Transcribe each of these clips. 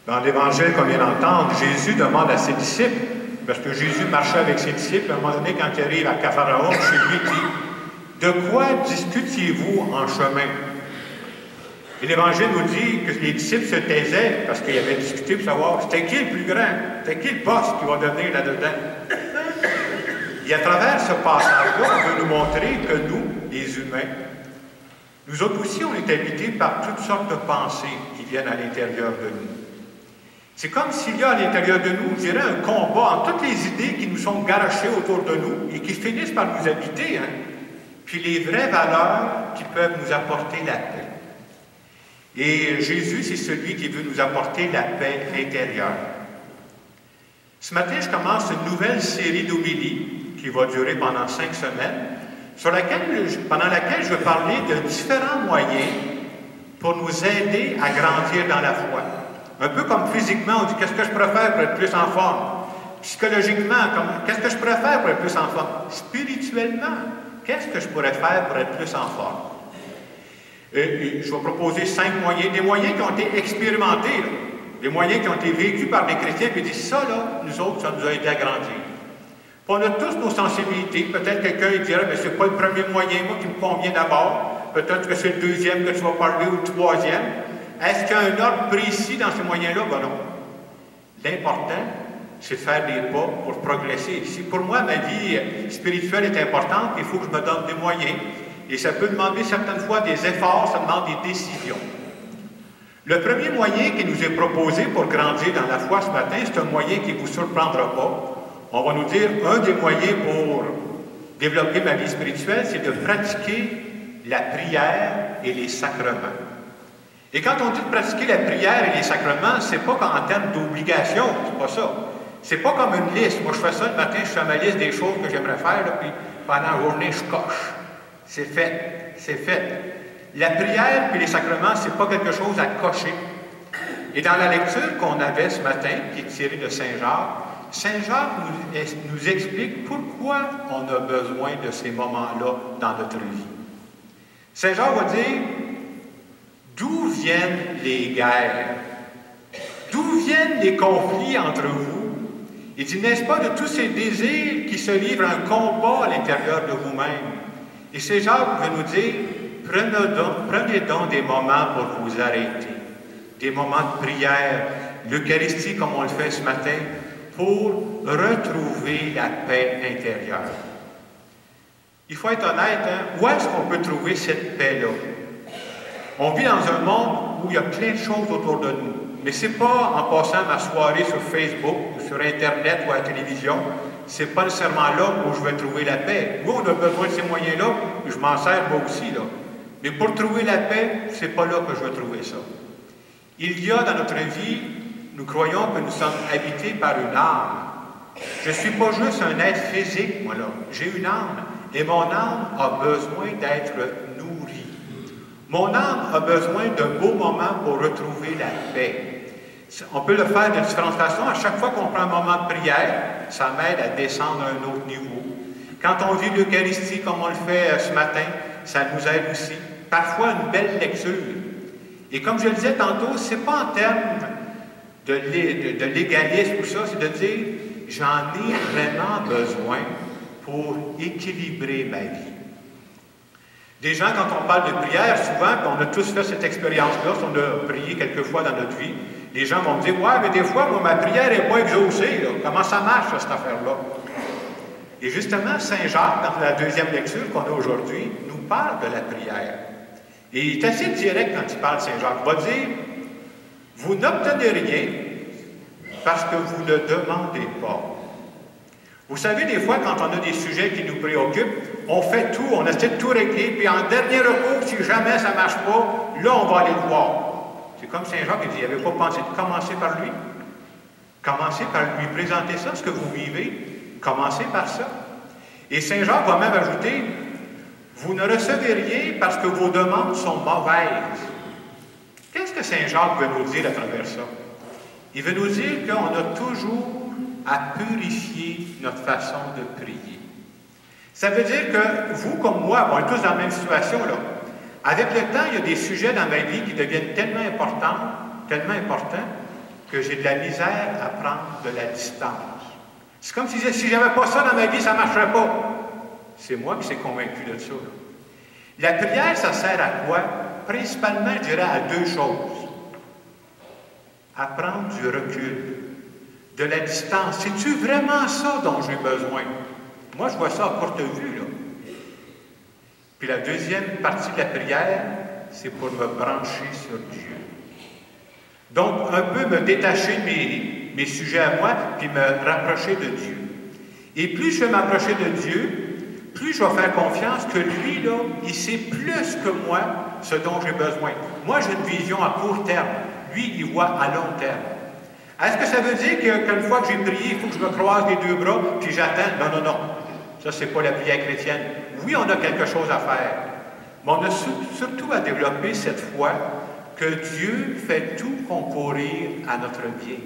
Dans l'Évangile qu'on vient d'entendre, Jésus demande à ses disciples, parce que Jésus marchait avec ses disciples, à un moment donné, quand il arrive à Capharnaüm, chez lui, il dit « De quoi discutiez-vous en chemin? » Et l'Évangile nous dit que les disciples se taisaient parce qu'ils avaient discuté pour savoir c'était qui le plus grand, c'était qui le boss qui va devenir là-dedans. Et à travers ce passage-là, on veut nous montrer que nous, les humains, nous autres aussi, on est habités par toutes sortes de pensées qui viennent à l'intérieur de nous. C'est comme s'il y a à l'intérieur de nous, je dirais, un combat entre toutes les idées qui nous sont garochées autour de nous et qui finissent par nous habiter, puis les vraies valeurs qui peuvent nous apporter la paix. Et Jésus, c'est celui qui veut nous apporter la paix intérieure. Ce matin, je commence une nouvelle série d'homélies qui va durer pendant 5 semaines, pendant laquelle je vais parler de différents moyens pour nous aider à grandir dans la foi. Un peu comme physiquement, on dit « qu'est-ce que je préfère pour être plus en forme? » Psychologiquement, qu'est-ce que je préfère pour être plus en forme? Spirituellement, qu'est-ce que je pourrais faire pour être plus en forme? Et je vais proposer 5 moyens, des moyens qui ont été expérimentés, là, des moyens qui ont été vécus par des chrétiens, puis ils disent ça, là, nous autres, ça nous a aidé à grandir. Puis on a tous nos sensibilités. Peut-être quelqu'un dirait, mais c'est pas le premier moyen, moi, qui me convient d'abord. Peut-être que c'est le deuxième que tu vas parler ou le troisième. Est-ce qu'il y a un ordre précis dans ces moyens-là? Ben non. L'important, c'est de faire des pas pour progresser. Si pour moi, ma vie spirituelle est importante, il faut que je me donne des moyens. Et ça peut demander certaines fois des efforts, ça demande des décisions. Le premier moyen qui nous est proposé pour grandir dans la foi ce matin, c'est un moyen qui ne vous surprendra pas. On va nous dire, un des moyens pour développer ma vie spirituelle, c'est de pratiquer la prière et les sacrements. Et quand on dit de pratiquer la prière et les sacrements, c'est pas qu'en termes d'obligation, c'est pas ça. C'est pas comme une liste. Moi, je fais ça le matin, je fais ma liste des choses que j'aimerais faire, là, puis pendant la journée, je coche. C'est fait, c'est fait. La prière et les sacrements, c'est pas quelque chose à cocher. Et dans la lecture qu'on avait ce matin, qui est tirée de Saint Jacques nous explique pourquoi on a besoin de ces moments-là dans notre vie. Saint Jacques va dire, d'où viennent les guerres? D'où viennent les conflits entre vous? Il dit, n'est-ce pas de tous ces désirs qui se livrent un combat à l'intérieur de vous-même? Et Saint Jacques veut nous dire, prenez donc des moments pour vous arrêter, des moments de prière, l'Eucharistie comme on le fait ce matin, pour retrouver la paix intérieure. Il faut être honnête, où est-ce qu'on peut trouver cette paix-là? On vit dans un monde où il y a plein de choses autour de nous, mais ce n'est pas en passant ma soirée sur Facebook, ou sur Internet ou à la télévision, c'est pas nécessairement là où je vais trouver la paix. Nous, on a besoin de ces moyens-là, et je m'en sers moi aussi, là. Mais pour trouver la paix, c'est pas là que je vais trouver ça. Il y a dans notre vie, nous croyons que nous sommes habités par une âme. Je ne suis pas juste un être physique, moi, là. J'ai une âme, et mon âme a besoin d'être nourrie. Mon âme a besoin d'un beau moment pour retrouver la paix. On peut le faire de différentes façons. À chaque fois qu'on prend un moment de prière, ça m'aide à descendre à un autre niveau. Quand on vit l'Eucharistie comme on le fait ce matin, ça nous aide aussi. Parfois, une belle lecture. Et comme je le disais tantôt, ce n'est pas en termes de légalisme ou ça, c'est de dire, j'en ai vraiment besoin pour équilibrer ma vie. Des gens, quand on parle de prière, souvent, puis on a tous fait cette expérience-là, si on a prié quelques fois dans notre vie, les gens vont me dire, ouais, mais des fois, moi, ma prière n'est pas exaucée, là. Comment ça marche, cette affaire-là? Et justement, Saint Jacques, dans la deuxième lecture qu'on a aujourd'hui, nous parle de la prière. Et il est assez direct quand il parle de Saint Jacques. Il va dire, vous n'obtenez rien parce que vous ne demandez pas. Vous savez, des fois, quand on a des sujets qui nous préoccupent, on fait tout, on essaie de tout régler, puis en dernier recours, si jamais ça ne marche pas, là, on va aller le voir. C'est comme Saint Jacques, il dit, il n'avait pas pensé de commencer par lui. Commencez par lui présenter ça, ce que vous vivez. Commencez par ça. Et Saint Jacques va même ajouter, vous ne recevez rien parce que vos demandes sont mauvaises. Qu'est-ce que Saint Jacques veut nous dire à travers ça? Il veut nous dire qu'on a toujours à purifier notre façon de prier. Ça veut dire que vous, comme moi, on est tous dans la même situation, là. Avec le temps, il y a des sujets dans ma vie qui deviennent tellement importants, que j'ai de la misère à prendre de la distance. C'est comme si je n'avais pas ça dans ma vie, ça ne marcherait pas. C'est moi qui suis convaincu de ça. La prière, ça sert à quoi? Principalement, je dirais, à deux choses. À prendre du recul, de la distance. C'est-tu vraiment ça dont j'ai besoin? Moi, je vois ça à courte vue, là. Puis la deuxième partie de la prière, c'est pour me brancher sur Dieu. Donc, un peu me détacher de mes sujets à moi, puis me rapprocher de Dieu. Et plus je vais m'approcher de Dieu, plus je vais faire confiance que lui, là, il sait plus que moi ce dont j'ai besoin. Moi, j'ai une vision à court terme. Lui, il voit à long terme. Est-ce que ça veut dire qu'une fois que j'ai prié, il faut que je me croise les deux bras, puis j'attends? Non, non, non. Ça, c'est pas la prière chrétienne. Oui, on a quelque chose à faire. Mais on a surtout à développer cette foi que Dieu fait tout concourir à notre bien.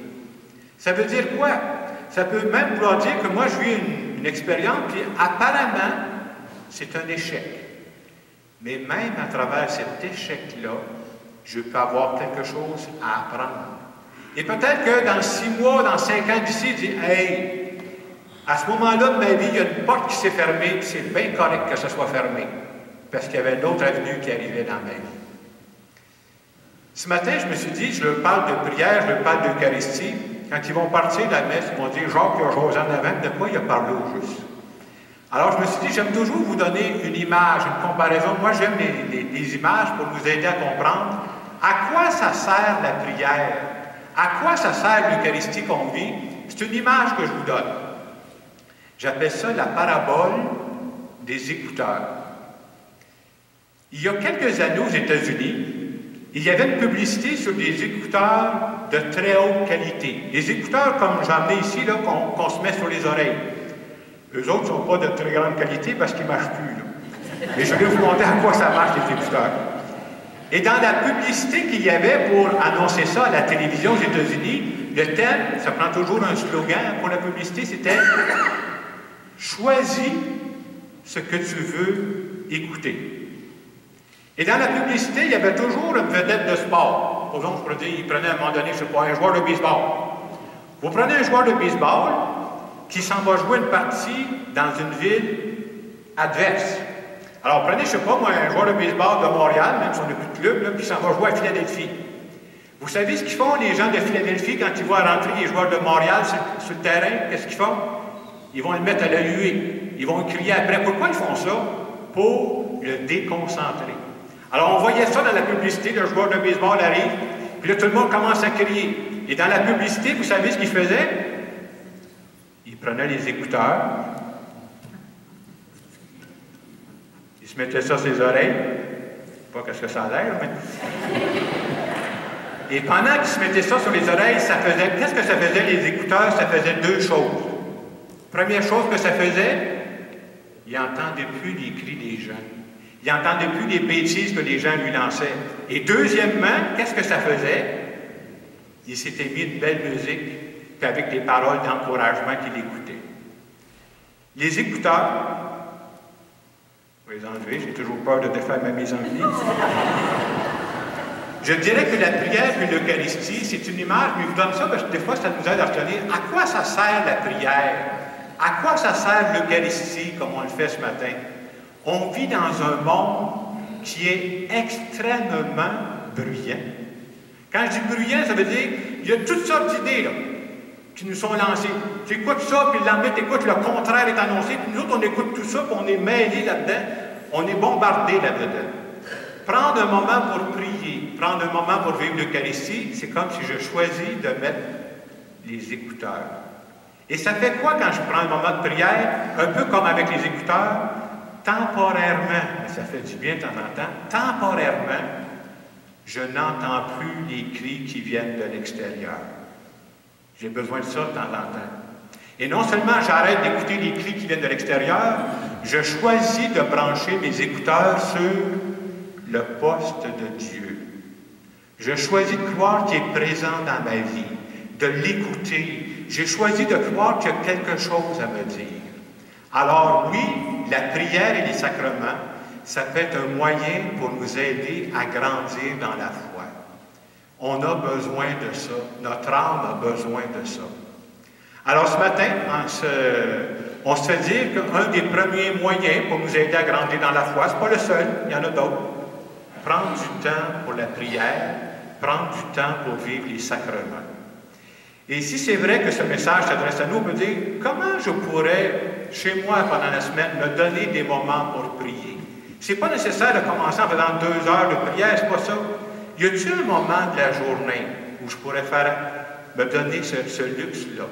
Ça veut dire quoi? Ça peut même vouloir dire que moi, je vis une expérience, puis apparemment, c'est un échec. Mais même à travers cet échec-là, je peux avoir quelque chose à apprendre. Et peut-être que dans 6 mois, dans 5 ans d'ici, je dis, hey, à ce moment-là de ma vie, il y a une porte qui s'est fermée, puis c'est bien correct que ça soit fermé, parce qu'il y avait une autre avenue qui arrivait dans ma vie. Ce matin, je me suis dit, je leur parle de prière, je leur parle d'Eucharistie. Quand ils vont partir de la messe, ils vont dire, Jacques, il y a Josiane avant, de quoi il a parlé au juste? Alors, je me suis dit, j'aime toujours vous donner une image, une comparaison. Moi, j'aime les images pour nous aider à comprendre à quoi ça sert la prière, à quoi ça sert l'Eucharistie qu'on vit. C'est une image que je vous donne. J'appelle ça la parabole des écouteurs. Il y a quelques années aux États-Unis, il y avait une publicité sur des écouteurs de très haute qualité. Des écouteurs comme j'en ai ici, qu'on se met sur les oreilles. Eux autres ne sont pas de très grande qualité parce qu'ils ne marchent plus. Là. Mais je vais vous montrer à quoi ça marche, les écouteurs. Et dans la publicité qu'il y avait pour annoncer ça à la télévision aux États-Unis, le thème, ça prend toujours un slogan pour la publicité, c'était « Choisis ce que tu veux écouter ». Et dans la publicité, il y avait toujours une vedette de sport. Par exemple, je pourrais dire, il prenait à un moment donné, je ne sais pas, un joueur de baseball. Vous prenez un joueur de baseball qui s'en va jouer une partie dans une ville adverse. Alors, prenez, je ne sais pas, moi, un joueur de baseball de Montréal, même si on n'a plus de club, là, puis s'en va jouer à Philadelphie. Vous savez ce qu'ils font, les gens de Philadelphie, quand ils voient rentrer les joueurs de Montréal sur le terrain? Qu'est-ce qu'ils font? Ils vont le mettre à la huée. Ils vont crier après. Pourquoi ils font ça? Pour le déconcentrer. Alors, on voyait ça dans la publicité, le joueur de baseball arrive, puis là, tout le monde commence à crier. Et dans la publicité, vous savez ce qu'il faisait? Il prenait les écouteurs, il se mettait ça sur ses oreilles, pas qu'est-ce que ça a l'air, mais... Et pendant qu'il se mettait ça sur les oreilles, ça faisait... Qu'est-ce que ça faisait, les écouteurs? Ça faisait deux choses. Première chose que ça faisait, il n'entendait plus les cris des gens. Il n'entendait plus les bêtises que les gens lui lançaient. Et deuxièmement, qu'est-ce que ça faisait? Il s'était mis une belle musique, puis avec des paroles d'encouragement qu'il écoutait. Les écouteurs, je vais les enlever, j'ai toujours peur de défaire ma mise en vie. Je dirais que la prière et l'Eucharistie, c'est une image, mais je vous donne ça parce que des fois, ça nous aide à retenir à quoi ça sert la prière, à quoi ça sert l'Eucharistie, comme on le fait ce matin. On vit dans un monde qui est extrêmement bruyant. Quand je dis bruyant, ça veut dire qu'il y a toutes sortes d'idées là, qui nous sont lancées. Tu écoutes ça, puis le lendemain, tu écoutes, le contraire est annoncé, puis nous autres, on écoute tout ça, puis on est mêlés là-dedans, on est bombardés là-dedans. Prendre un moment pour prier, prendre un moment pour vivre l'Eucharistie, c'est comme si je choisis de mettre les écouteurs. Et ça fait quoi quand je prends un moment de prière, un peu comme avec les écouteurs? Temporairement, ça fait du bien de temps en temps, temporairement, je n'entends plus les cris qui viennent de l'extérieur. J'ai besoin de ça de temps en temps. Et non seulement j'arrête d'écouter les cris qui viennent de l'extérieur, je choisis de brancher mes écouteurs sur le poste de Dieu. Je choisis de croire qu'il est présent dans ma vie, de l'écouter. J'ai choisi de croire qu'il y a quelque chose à me dire. Alors oui, la prière et les sacrements, ça peut être un moyen pour nous aider à grandir dans la foi. On a besoin de ça. Notre âme a besoin de ça. Alors ce matin, on se fait dire qu'un des premiers moyens pour nous aider à grandir dans la foi, ce n'est pas le seul, il y en a d'autres. Prendre du temps pour la prière, prendre du temps pour vivre les sacrements. Et si c'est vrai que ce message s'adresse à nous, on peut dire, comment je pourrais, chez moi pendant la semaine, me donner des moments pour prier? Ce n'est pas nécessaire de commencer en faisant 2 heures de prière, c'est pas ça. Y a-t-il un moment de la journée où je pourrais me donner ce luxe-là?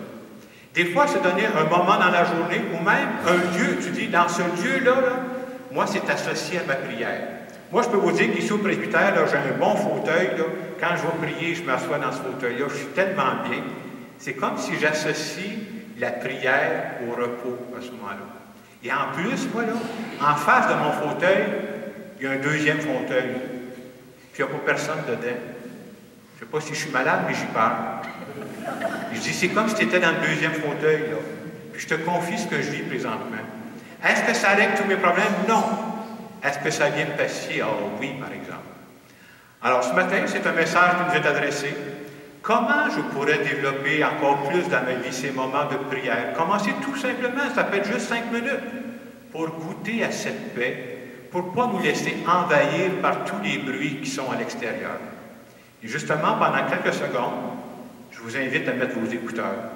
Des fois, c'est donner un moment dans la journée ou même un lieu. Tu dis, dans ce lieu-là, moi, c'est associé à ma prière. Moi, je peux vous dire qu'ici au presbytère, j'ai un bon fauteuil. Là. Quand je vais prier, je m'assois dans ce fauteuil-là. Je suis tellement bien. C'est comme si j'associe la prière au repos à ce moment-là. Et en plus, moi, là, en face de mon fauteuil, il y a un deuxième fauteuil. Puis il n'y a pas personne dedans. Je ne sais pas si je suis malade, mais j'y parle. Je dis, c'est comme si tu étais dans le deuxième fauteuil, là. Puis je te confie ce que je vis présentement. Est-ce que ça règle tous mes problèmes? Non. Est-ce que ça vient me pacifier? Ah oui, par exemple. Alors, ce matin, c'est un message qui nous est adressé. Comment je pourrais développer encore plus dans ma vie ces moments de prière? Commencer tout simplement, ça peut être juste 5 minutes, pour goûter à cette paix, pour ne pas nous laisser envahir par tous les bruits qui sont à l'extérieur. Et justement, pendant quelques secondes, je vous invite à mettre vos écouteurs.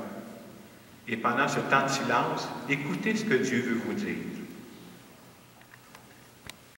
Et pendant ce temps de silence, écoutez ce que Dieu veut vous dire.